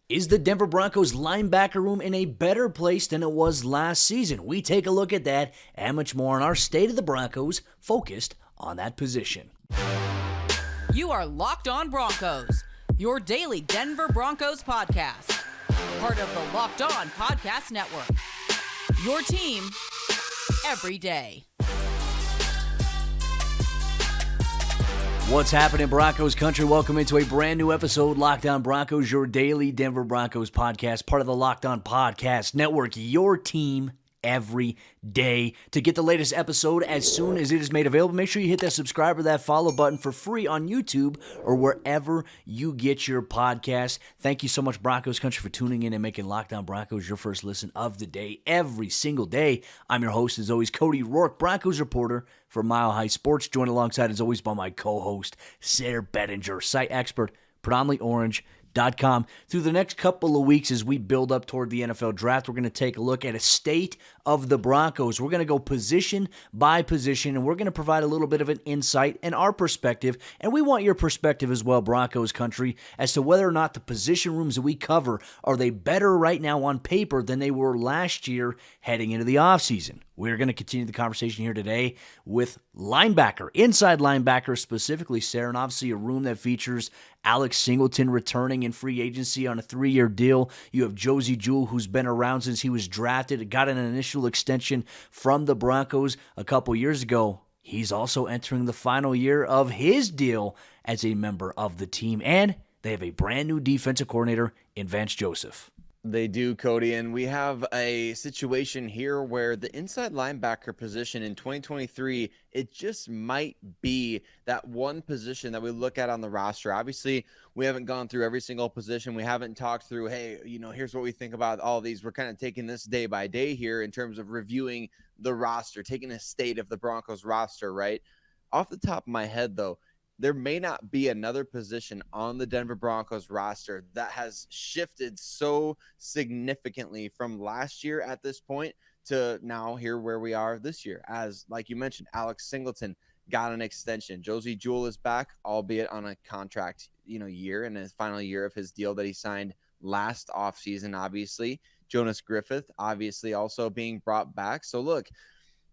Is the Denver Broncos linebacker room in a better place than it was last season? We take a look at that and much more on our State of the Broncos, focused on that position. You are Locked On Broncos, your daily Denver Broncos podcast. Part of the Locked On Podcast Network. Your team every day. What's happening, Broncos country? Welcome into a brand new episode, Locked On Broncos, your daily Denver Broncos podcast, part of the Locked On Podcast Network, your team every day. To get the latest episode as soon as it is made available, make sure you hit that subscribe or that follow button for free on YouTube or wherever you get your podcasts. Thank you so much, Broncos country, for tuning in and making Locked On Broncos your first listen of the day every single day. I'm your host, as always, Cody Roark, Broncos reporter for Mile High Sports, joined alongside, as always, by my co-host, Sayre Bedinger, site expert, predominantly orange.com. Through the next couple of weeks as we build up toward the NFL draft, we're going to take a look at a state of the Broncos. We're going to go position by position, and we're going to provide a little bit of an insight and our perspective, and we want your perspective as well, Broncos country, as to whether or not the position rooms that we cover, are they better right now on paper than they were last year heading into the offseason? We're going to continue the conversation here today with linebacker, inside linebacker specifically, Sayre, and obviously a room that features Alex Singleton returning in free agency on a 3-year deal. You have Josey Jewell, who's been around since he was drafted, got an initial extension from the Broncos a couple years ago. He's also entering the final year of his deal as a member of the team, and they have a brand new defensive coordinator in Vance Joseph. They do, Cody, and we have a situation here where the inside linebacker position in 2023, it just might be that one position that we look at on the roster. Obviously, we haven't gone through every single position. We haven't talked through, hey, here's what we think about all these. We're kind of taking this day by day here in terms of reviewing the roster, taking a state of the Broncos roster, right? Off the top of my head, though, there may not be another position on the Denver Broncos roster that has shifted so significantly from last year at this point to now here where we are this year. As, like you mentioned, Alex Singleton got an extension. Josey Jewell is back, albeit on a contract, year, in his final year of his deal that he signed last offseason, obviously. Jonas Griffith, obviously, also being brought back. So, look,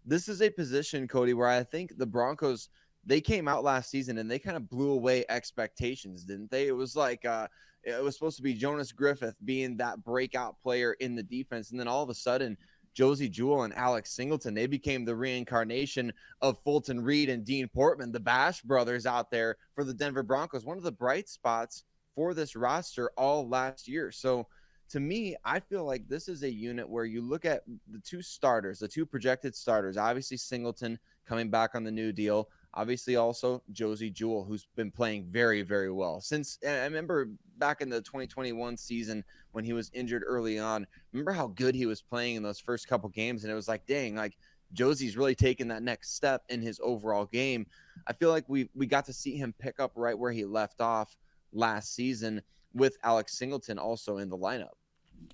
this is a position, Cody, where I think the Broncos – they came out last season and they kind of blew away expectations, didn't they? It was like it was supposed to be Jonas Griffith being that breakout player in the defense. And then all of a sudden, Josey Jewell and Alex Singleton, they became the reincarnation of Fulton Reed and Dean Portman, the Bash brothers out there for the Denver Broncos. One of the bright spots for this roster all last year. So to me, I feel like this is a unit where you look at the two starters, the two projected starters, obviously Singleton coming back on the new deal. Obviously, also Josey Jewell, who's been playing very, very well. Since I remember back in the 2021 season when he was injured early on, remember how good he was playing in those first couple games, and it was like, dang, like Josey's really taking that next step in his overall game. I feel like we got to see him pick up right where he left off last season with Alex Singleton also in the lineup.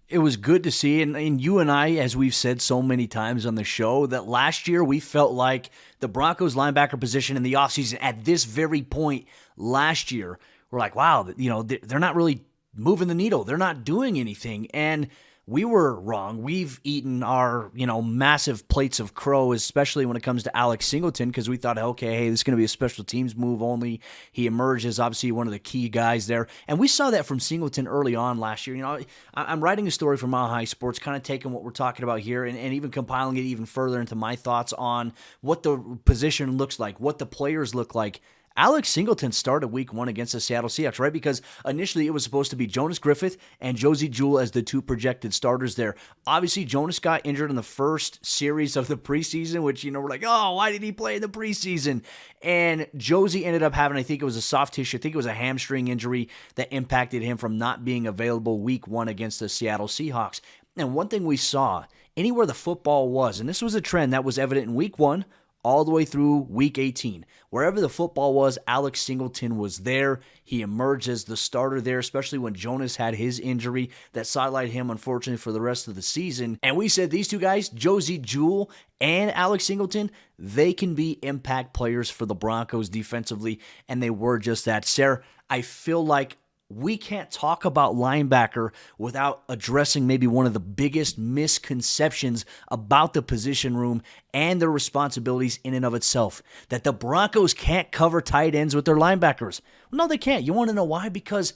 It was good to see, and you and I, as we've said so many times on the show, that last year we felt like the Broncos linebacker position in the offseason at this very point last year, we're like, wow, they're not really moving the needle. They're not doing anything, and we were wrong. We've eaten our, massive plates of crow, especially when it comes to Alex Singleton, because we thought, okay, hey, this is going to be a special teams move only. He emerged as obviously one of the key guys there. And we saw that from Singleton early on last year. I'm writing a story for Mile High Sports, kind of taking what we're talking about here and even compiling it even further into my thoughts on what the position looks like, what the players look like. Alex Singleton started week 1 against the Seattle Seahawks, right? Because initially it was supposed to be Jonas Griffith and Josey Jewell as the two projected starters there. Obviously, Jonas got injured in the first series of the preseason, which, we're like, oh, why did he play in the preseason? And Josey ended up having, I think it was a soft tissue, I think it was a hamstring injury that impacted him from not being available week 1 against the Seattle Seahawks. And one thing we saw, anywhere the football was, and this was a trend that was evident in week 1, all the way through week 18. Wherever the football was, Alex Singleton was there. He emerged as the starter there, especially when Jonas had his injury that sidelined him, unfortunately, for the rest of the season. And we said these two guys, Josey Jewell and Alex Singleton, they can be impact players for the Broncos defensively, and they were just that. Sayre, I feel like we can't talk about linebacker without addressing maybe one of the biggest misconceptions about the position room and their responsibilities in and of itself. That the Broncos can't cover tight ends with their linebackers. Well, no, they can't. You want to know why? Because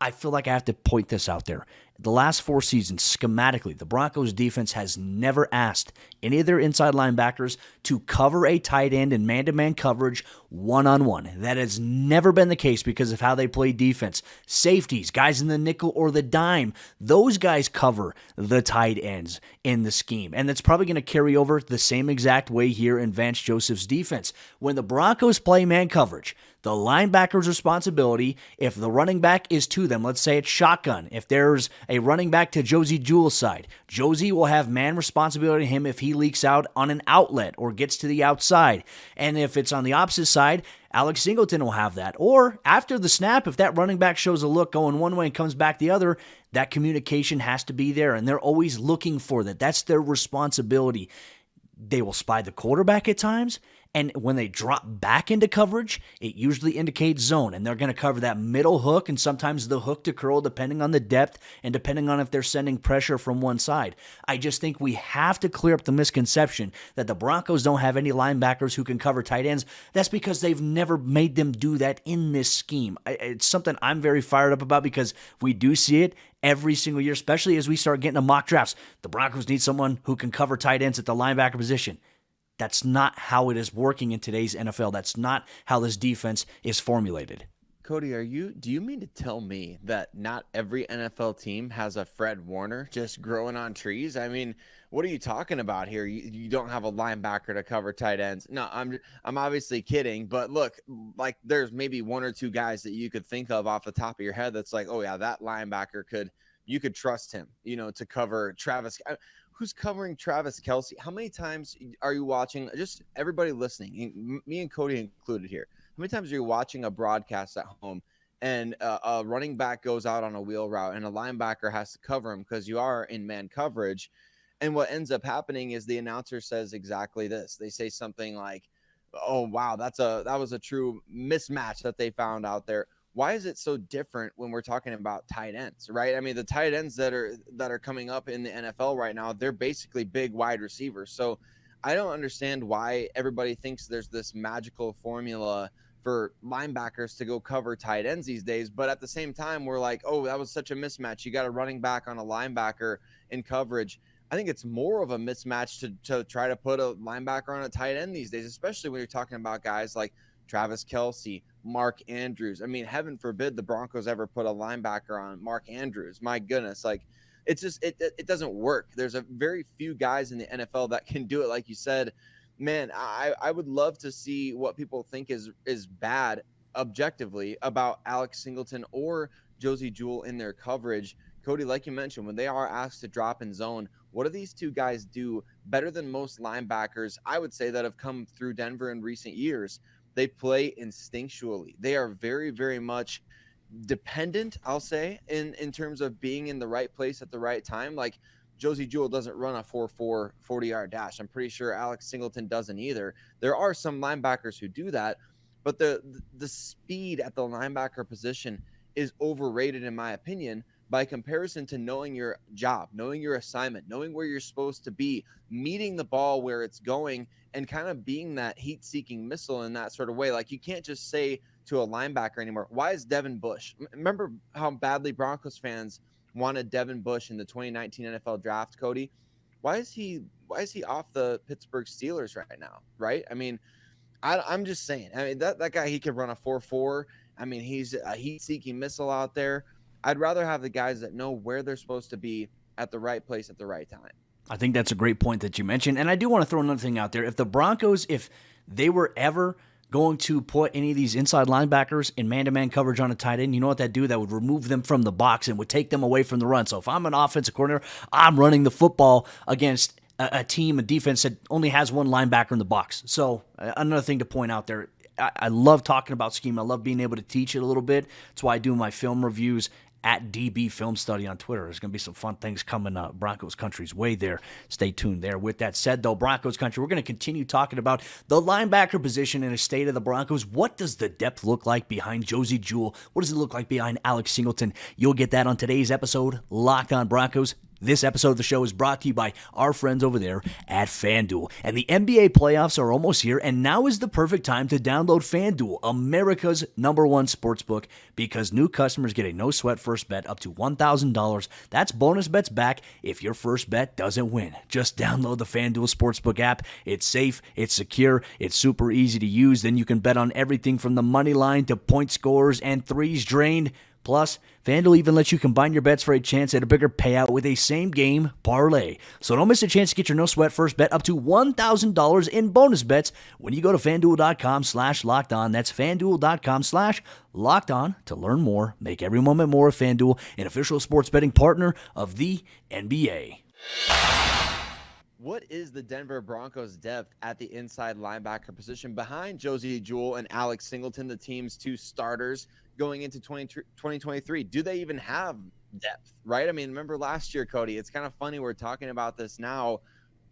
I feel like I have to point this out there. The last 4 seasons, schematically, the Broncos defense has never asked any of their inside linebackers to cover a tight end in man-to-man coverage one-on-one. That has never been the case because of how they play defense. Safeties, guys in the nickel or the dime, those guys cover the tight ends in the scheme. And that's probably going to carry over the same exact way here in Vance Joseph's defense. When the Broncos play man coverage, the linebacker's responsibility, if the running back is to them, let's say it's shotgun, if there's a running back to Josey Jewell's side, Josey will have man responsibility to him if he leaks out on an outlet or gets to the outside. And if it's on the opposite side, Alex Singleton will have that. Or after the snap, if that running back shows a look going one way and comes back the other, that communication has to be there, and they're always looking for that. That's their responsibility. They will spy the quarterback at times, and when they drop back into coverage, it usually indicates zone, and they're going to cover that middle hook and sometimes the hook to curl depending on the depth and depending on if they're sending pressure from one side. I just think we have to clear up the misconception that the Broncos don't have any linebackers who can cover tight ends. That's because they've never made them do that in this scheme. It's something I'm very fired up about because we do see it every single year, especially as we start getting to mock drafts. The Broncos need someone who can cover tight ends at the linebacker position. That's not how it is working in today's NFL. That's not how this defense is formulated. Cody, do you mean to tell me that not every NFL team has a Fred Warner just growing on trees? I mean, what are you talking about here? You don't have a linebacker to cover tight ends. No, I'm obviously kidding, but look, like there's maybe 1 or 2 guys that you could think of off the top of your head that's like, oh yeah, that linebacker you could trust him, to cover Travis. Who's covering Travis Kelce? How many times are you watching, just everybody listening, me and Cody included here, how many times are you watching a broadcast at home and a running back goes out on a wheel route and a linebacker has to cover him because you are in man coverage? And what ends up happening is the announcer says exactly this. They say something like, oh, wow, that was a true mismatch that they found out there. Why is it so different when we're talking about tight ends, right? I mean, the tight ends that are coming up in the NFL right now, they're basically big wide receivers. So I don't understand why everybody thinks there's this magical formula for linebackers to go cover tight ends these days. But at the same time, we're like, oh, that was such a mismatch. You got a running back on a linebacker in coverage. I think it's more of a mismatch to try to put a linebacker on a tight end these days, especially when you're talking about guys like Travis Kelce, Mark Andrews. I mean, heaven forbid the Broncos ever put a linebacker on Mark Andrews. My goodness, like it's just it doesn't work. There's a very few guys in the NFL that can do it. Like you said, man, I would love to see what people think is bad objectively about Alex Singleton or Josey Jewell in their coverage. Cody, like you mentioned, when they are asked to drop in zone, what do these two guys do better than most linebackers, I would say, that have come through Denver in recent years? They play instinctually. They are very, very much dependent, I'll say, in terms of being in the right place at the right time. Like Josey Jewell doesn't run a 4.4 40-yard dash. I'm pretty sure Alex Singleton doesn't either. There are some linebackers who do that, but the speed at the linebacker position is overrated, in my opinion, by comparison to knowing your job, knowing your assignment, knowing where you're supposed to be, meeting the ball where it's going, and kind of being that heat-seeking missile in that sort of way. Like, you can't just say to a linebacker anymore, why is Devin Bush? Remember how badly Broncos fans wanted Devin Bush in the 2019 NFL draft, Cody? Why is he off the Pittsburgh Steelers right now, right? I mean, I'm just saying. I mean, that guy, he could run a 4.4. I mean, he's a heat-seeking missile out there. I'd rather have the guys that know where they're supposed to be at the right place at the right time. I think that's a great point that you mentioned. And I do want to throw another thing out there. If the Broncos, if they were ever going to put any of these inside linebackers in man-to-man coverage on a tight end, you know what that'd do? That would remove them from the box and would take them away from the run. So if I'm an offensive coordinator, I'm running the football against a team, a defense that only has one linebacker in the box. So another thing to point out there, I love talking about scheme. I love being able to teach it a little bit. That's why I do my film reviews at DB Film Study on Twitter. There's going to be some fun things coming up. Broncos Country's way there. Stay tuned there. With that said, though, Broncos Country, we're going to continue talking about the linebacker position in a state of the Broncos. What does the depth look like behind Josey Jewell? What does it look like behind Alex Singleton? You'll get that on today's episode, Locked On Broncos. This episode of the show is brought to you by our friends over there at FanDuel. And the NBA playoffs are almost here, and now is the perfect time to download FanDuel, America's #1 sportsbook, because new customers get a no-sweat first bet up to $1,000. That's bonus bets back if your first bet doesn't win. Just download the FanDuel Sportsbook app. It's safe, it's secure, it's super easy to use. Then you can bet on everything from the money line to point scores and threes drained. Plus, FanDuel even lets you combine your bets for a chance at a bigger payout with a same-game parlay. So don't miss a chance to get your no-sweat first bet up to $1,000 in bonus bets when you go to FanDuel.com/LockedOn. That's FanDuel.com/LockedOn to learn more. Make every moment more with FanDuel, an official sports betting partner of the NBA. What is the Denver Broncos depth at the inside linebacker position behind Josey Jewell and Alex Singleton, the team's two starters going into 2023? Do they even have depth, right? I mean, remember last year, Cody, it's kind of funny we're talking about this now,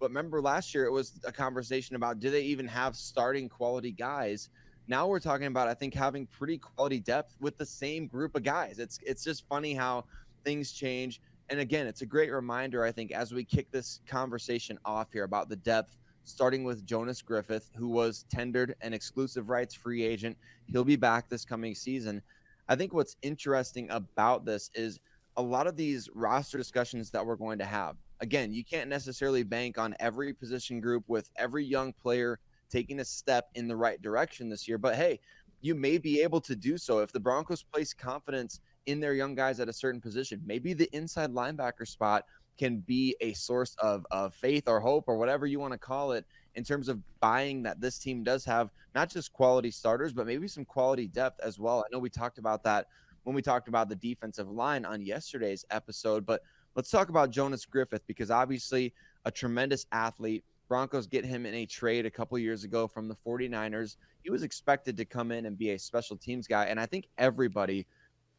but remember last year it was a conversation about do they even have starting quality guys? Now we're talking about, I think, having pretty quality depth with the same group of guys. It's just funny how things change. And again, it's a great reminder, I think, as we kick this conversation off here about the depth, starting with Jonas Griffith, who was tendered an exclusive rights free agent. He'll be back this coming season. I think what's interesting about this is a lot of these roster discussions that we're going to have. Again, you can't necessarily bank on every position group with every young player taking a step in the right direction this year. But hey, you may be able to do so if the Broncos place confidence in their young guys at a certain position. Maybe the inside linebacker spot can be a source of faith or hope or whatever you want to call it in terms of buying that this team does have not just quality starters, but maybe some quality depth as well. I know we talked about that when we talked about the defensive line on yesterday's episode, but let's talk about Jonas Griffith, because obviously a tremendous athlete. Broncos get him in a trade a couple years ago from the 49ers. He was expected to come in and be a special teams guy, and I think everybody,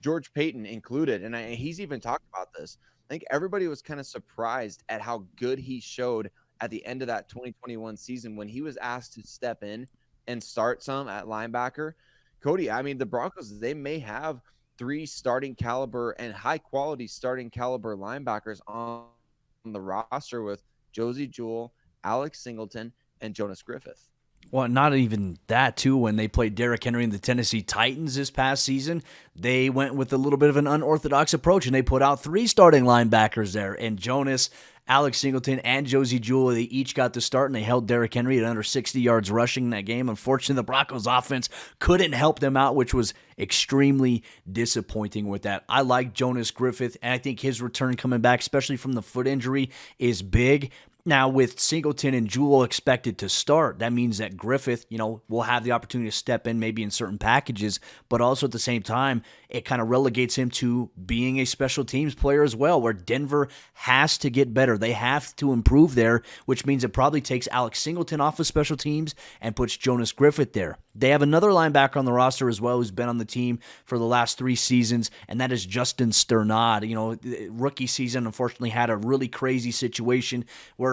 George Paton included, and he's even talked about this, I think everybody was kind of surprised at how good he showed at the end of that 2021 season when he was asked to step in and start some at linebacker. Cody, I mean, the Broncos, they may have 3 starting caliber and high-quality starting caliber linebackers on the roster with Josey Jewell, Alex Singleton, and Jonas Griffith. Well, not even that, too. When they played Derrick Henry and the Tennessee Titans this past season, they went with a little bit of an unorthodox approach, and they put out 3 starting linebackers there. And Jonas, Alex Singleton, and Josey Jewell, they each got the start, and they held Derrick Henry at under 60 yards rushing in that game. Unfortunately, the Broncos offense couldn't help them out, which was extremely disappointing with that. I like Jonas Griffith, and I think his return coming back, especially from the foot injury, is big. Now, with Singleton and Jewell expected to start, that means that Griffith, will have the opportunity to step in maybe in certain packages, but also at the same time, it kind of relegates him to being a special teams player as well, where Denver has to get better. They have to improve there, which means it probably takes Alex Singleton off of special teams and puts Jonas Griffith there. They have another linebacker on the roster as well who's been on the team for the last 3 seasons, and that is Justin Strnad. Rookie season, unfortunately, had a really crazy situation where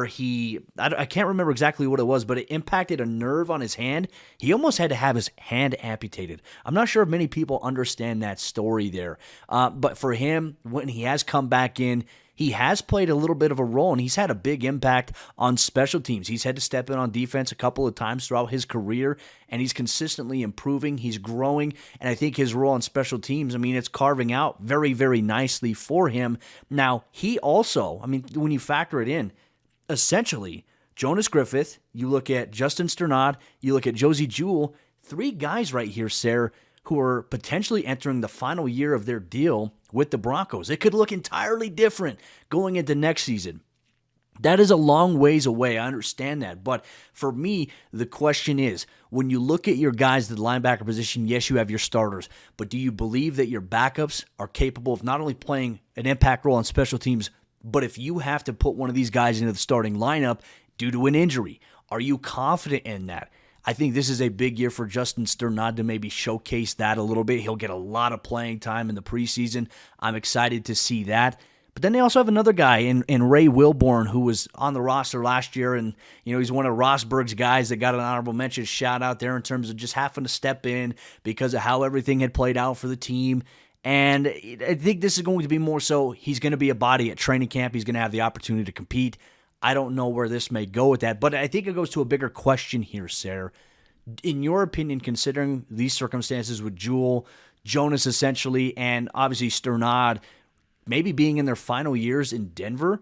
I can't remember exactly what it was, but it impacted a nerve on his hand. He almost had to have his hand amputated. I'm not sure if many people understand that story there. But for him, when he has come back in, he has played a little bit of a role, and he's had a big impact on special teams. He's had to step in on defense a couple of times throughout his career, and he's consistently improving. He's growing, and I think his role on special teams, it's carving out very, very nicely for him. Now, he also, when you factor it in, essentially, Jonas Griffith, you look at Justin Strnad, you look at Josey Jewell, 3 guys right here, Sayre, who are potentially entering the final year of their deal with the Broncos. It could look entirely different going into next season. That is a long ways away. I understand that. But for me, the question is, when you look at your guys at the linebacker position, yes, you have your starters, but do you believe that your backups are capable of not only playing an impact role on special teams, but if you have to put one of these guys into the starting lineup due to an injury, are you confident in that? I think this is a big year for Justin Strnad to maybe showcase that a little bit. He'll get a lot of playing time in the preseason. I'm excited to see that. But then they also have another guy in Ray Wilborn, who was on the roster last year, and he's one of Rosberg's guys that got an honorable mention shout out there in terms of just having to step in because of how everything had played out for the team. And I think this is going to be more so he's going to be a body at training camp. He's going to have the opportunity to compete. I don't know where this may go with that, but I think it goes to a bigger question here, Sayre. In your opinion, considering these circumstances with Jewell, Jonas essentially, and obviously Strnad maybe being in their final years in Denver,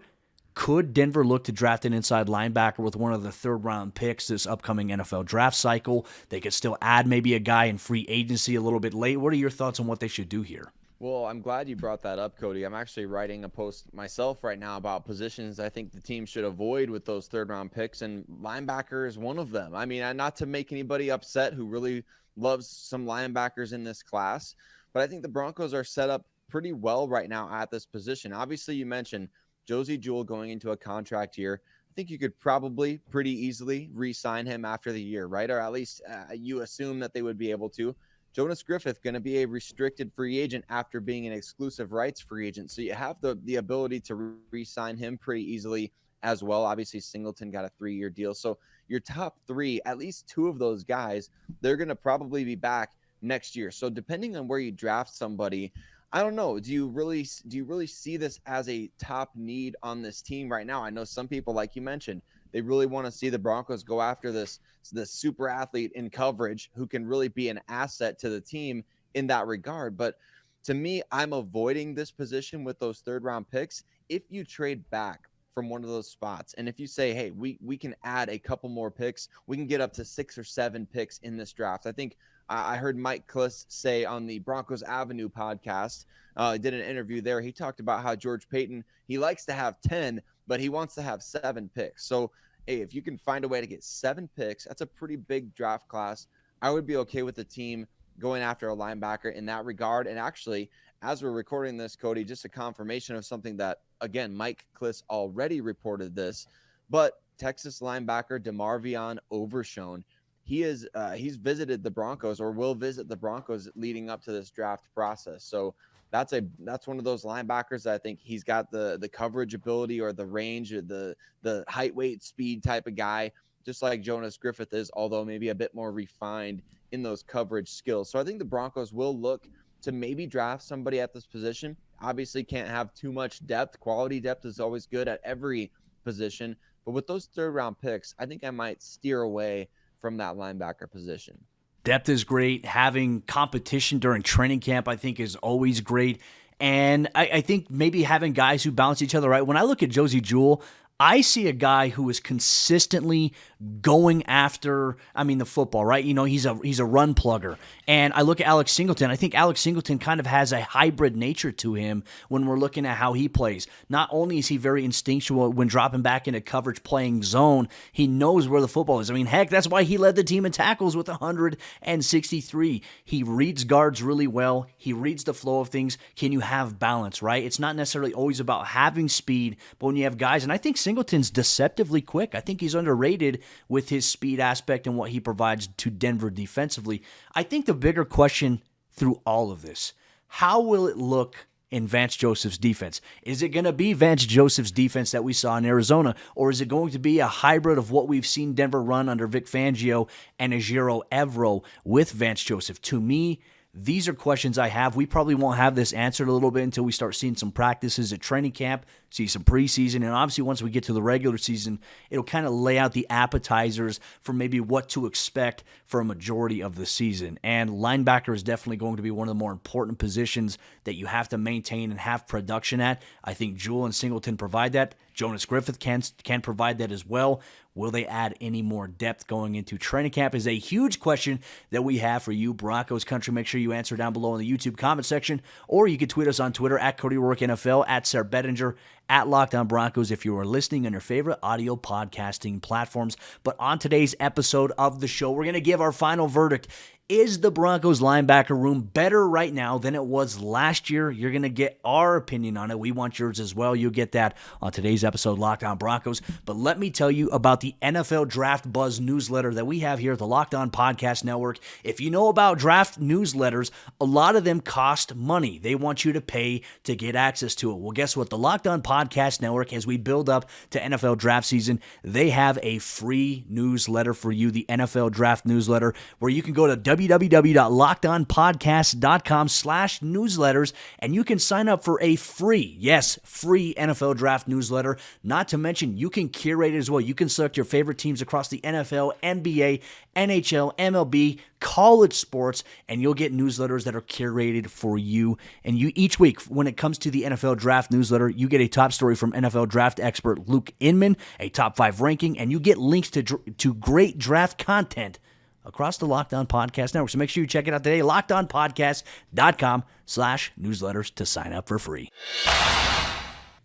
could Denver look to draft an inside linebacker with one of the third-round picks this upcoming NFL draft cycle? They could still add maybe a guy in free agency a little bit late. What are your thoughts on what they should do here? Well, I'm glad you brought that up, Cody. I'm actually writing a post myself right now about positions I think the team should avoid with those third-round picks, and linebacker is one of them. I mean, not to make anybody upset who really loves some linebackers in this class, but I think the Broncos are set up pretty well right now at this position. Obviously, you mentioned Josey Jewell going into a contract year. I think you could probably pretty easily re-sign him after the year, right? Or at least you assume that they would be able to. Jonas Griffith going to be a restricted free agent after being an exclusive rights free agent. So you have the ability to re-sign him pretty easily as well. Obviously, Singleton got a 3-year deal. So your top 3, at least 2 of those guys, they're going to probably be back next year. So depending on where you draft somebody, I don't know. Do you really see this as a top need on this team right now? I know some people, like you mentioned, they really want to see the Broncos go after this super athlete in coverage who can really be an asset to the team in that regard. But to me, I'm avoiding this position with those third-round picks. If you trade back from one of those spots, and if you say, hey, we can add a couple more picks, we can get up to 6 or 7 picks in this draft. I think I heard Mike Kliss say on the Broncos Avenue podcast, did an interview there. He talked about how George Paton, he likes to have 10, but he wants to have 7 picks. So, hey, if you can find a way to get 7 picks, that's a pretty big draft class. I would be okay with the team going after a linebacker in that regard. And actually, as we're recording this, Cody, just a confirmation of something that, again, Mike Kliss already reported this, but Texas linebacker DeMarvion Overshown, he's visited the Broncos or will visit the Broncos leading up to this draft process. So that's one of those linebackers that I think he's got the coverage ability or the range, or the height, weight, speed type of guy, just like Jonas Griffith is, although maybe a bit more refined in those coverage skills. So I think the Broncos will look to maybe draft somebody at this position. Obviously can't have too much depth. Quality depth is always good at every position. But with those third-round picks, I think I might steer away from that linebacker position. Depth is great. Having competition during training camp, I think, is always great. And I think maybe having guys who balance each other out. When I look at Josey Jewell, I see a guy who is consistently going after, the football, right? He's a run plugger. And I look at Alex Singleton. I think Alex Singleton kind of has a hybrid nature to him when we're looking at how he plays. Not only is he very instinctual when dropping back into coverage playing zone, he knows where the football is. Heck, that's why he led the team in tackles with 163. He reads guards really well. He reads the flow of things. Can you have balance, right? It's not necessarily always about having speed, but when you have guys, and I think Singleton's deceptively quick. I think he's underrated with his speed aspect and what he provides to Denver defensively. I think the bigger question through all of this, how will it look in Vance Joseph's defense? Is it going to be Vance Joseph's defense that we saw in Arizona, or is it going to be a hybrid of what we've seen Denver run under Vic Fangio and Ejiro Evero with Vance Joseph? To me, these are questions I have. We probably won't have this answered a little bit until we start seeing some practices at training camp, see some preseason, and obviously once we get to the regular season, it'll kind of lay out the appetizers for maybe what to expect for a majority of the season. And linebacker is definitely going to be one of the more important positions that you have to maintain and have production at. I think Jewell and Singleton provide that. Jonas Griffith can provide that as well. Will they add any more depth going into training camp is a huge question that we have for you, Broncos country. Make sure you answer down below in the YouTube comment section, or you can tweet us on Twitter at Cody Roark NFL, at Sayre Bedinger, at Locked On Broncos if you are listening on your favorite audio podcasting platforms. But on today's episode of the show, we're going to give our final verdict. Is the Broncos linebacker room better right now than it was last year? You're going to get our opinion on it. We want yours as well. You'll get that on today's episode, Locked On Broncos. But let me tell you about the NFL Draft Buzz newsletter that we have here at the Locked On Podcast Network. If you know about draft newsletters, a lot of them cost money. They want you to pay to get access to it. Well, guess what? The Locked On Podcast Network, as we build up to NFL draft season, they have a free newsletter for you, the NFL Draft newsletter, where you can go to www.lockedonpodcast.com/newsletters, and you can sign up for a free NFL Draft newsletter. Not to mention, you can curate it as well. You can select your favorite teams across the NFL, NBA, NHL, MLB, college sports, and you'll get newsletters that are curated for you. And you each week, when it comes to the NFL Draft newsletter, you get a top story from NFL draft expert Luke Inman, a top 5 ranking, and you get links to great draft content across the Locked On Podcast Network. So make sure you check it out today, lockedonpodcast.com/newsletters to sign up for free.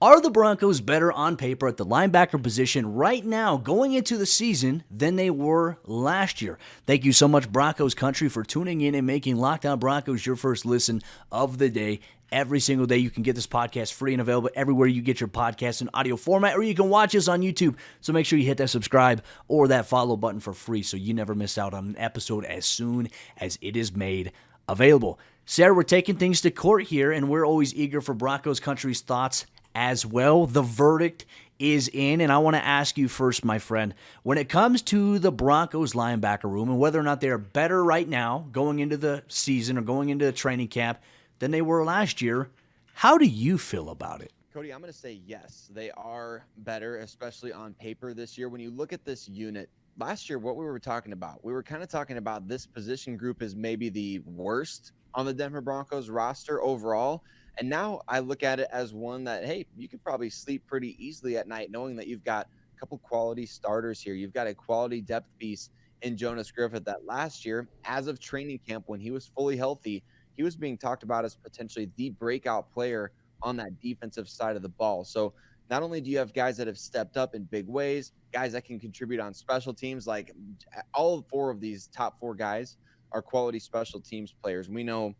Are the Broncos better on paper at the linebacker position right now going into the season than they were last year? Thank you so much, Broncos country, for tuning in and making Locked On Broncos your first listen of the day. Every single day, you can get this podcast free and available everywhere you get your podcasts in audio format, or you can watch us on YouTube. So make sure you hit that subscribe or that follow button for free so you never miss out on an episode as soon as it is made available. Sayre, we're taking things to court here, and we're always eager for Broncos country's thoughts as well. The verdict is in, and I want to ask you first, my friend, when it comes to the Broncos linebacker room and whether or not they're better right now going into the season or going into the training camp than they were last year, how do you feel about it? Cody, I'm going to say yes, they are better, especially on paper this year. When you look at this unit, last year, what we were talking about, we were kind of talking about this position group is maybe the worst on the Denver Broncos roster overall. And now I look at it as one that, hey, you could probably sleep pretty easily at night knowing that you've got a couple quality starters here. You've got a quality depth piece in Jonas Griffith that last year, as of training camp, when he was fully healthy, he was being talked about as potentially the breakout player on that defensive side of the ball. So not only do you have guys that have stepped up in big ways, guys that can contribute on special teams, like all 4 of these top 4 guys are quality special teams players. We know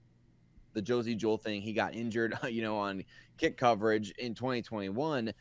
the Josey Jewell thing, he got injured, on kick coverage in 2021,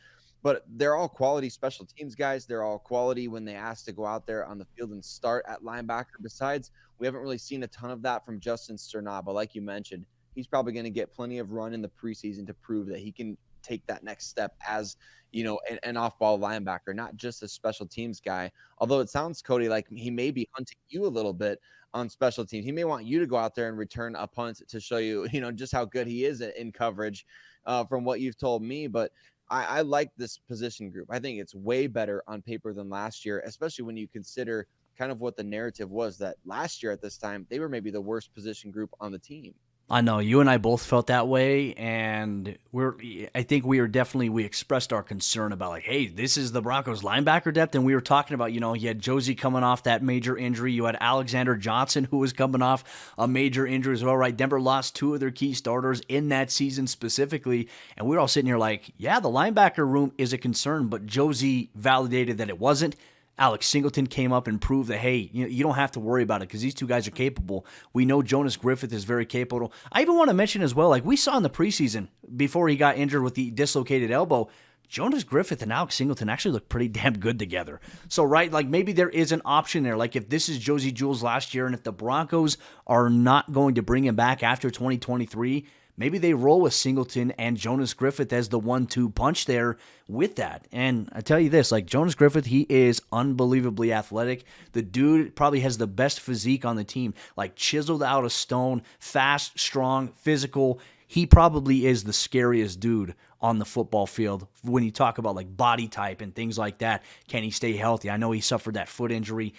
but they're all quality special teams guys. They're all quality when they ask to go out there on the field and start at linebacker. Besides, we haven't really seen a ton of that from Justin Strnad, but like you mentioned, he's probably going to get plenty of run in the preseason to prove that he can take that next step as, an off-ball linebacker, not just a special teams guy. Although it sounds, Cody, like he may be hunting you a little bit on special teams. He may want you to go out there and return a punt to show you, just how good he is in coverage from what you've told me. But I like this position group. I think it's way better on paper than last year, especially when you consider kind of what the narrative was that last year at this time, they were maybe the worst position group on the team. I know you and I both felt that way, and I think we expressed our concern about, like, hey, this is the Broncos linebacker depth, and we were talking about, you had Josey coming off that major injury, you had Alexander Johnson who was coming off a major injury as well, right? Denver lost 2 of their key starters in that season specifically, and we were all sitting here like, yeah, the linebacker room is a concern, but Josey validated that it wasn't. Alex Singleton came up and proved that, hey, you don't have to worry about it because these 2 guys are capable. We know Jonas Griffith is very capable. I even want to mention as well, like we saw in the preseason before he got injured with the dislocated elbow, Jonas Griffith and Alex Singleton actually look pretty damn good together. So, right, like maybe there is an option there. Like if this is Josey Jewell's last year and if the Broncos are not going to bring him back after 2023, maybe they roll with Singleton and Jonas Griffith as the 1-2 punch there with that. And I tell you this, like Jonas Griffith, he is unbelievably athletic. The dude probably has the best physique on the team, like chiseled out of stone, fast, strong, physical. He probably is the scariest dude on the football field when you talk about like body type and things like that. Can he stay healthy? I know he suffered that foot injury.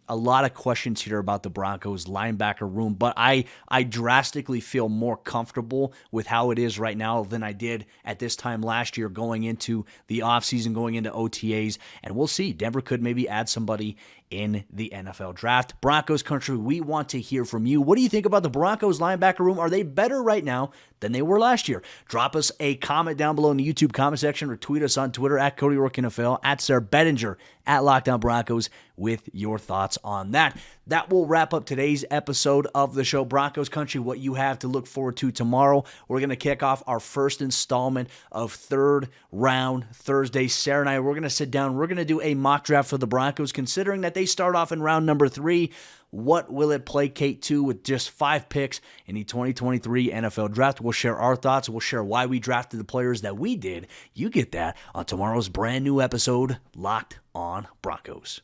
A lot of questions here about the Broncos linebacker room, but I drastically feel more comfortable with how it is right now than I did at this time last year going into the offseason, going into OTAs, and we'll see. Denver could maybe add somebody in the NFL draft. Broncos country, we want to hear from you. What do you think about the Broncos linebacker room? Are they better right now than they were last year? Drop us a comment down below in the YouTube comment section or tweet us on Twitter at Cody Roark NFL, at Sayre Bedinger, at Lockdown Broncos with your thoughts on that. that will wrap up today's episode of the show. Broncos Country, what you have to look forward to tomorrow. We're going to kick off our first installment of Third Round Thursday. Sayre and I, we're going to sit down. We're going to do a mock draft for the Broncos, considering that they start off in round number 3. What will it placate to with just 5 picks in the 2023 NFL Draft? We'll share our thoughts. We'll share why we drafted the players that we did. You get that on tomorrow's brand new episode, Locked on Broncos.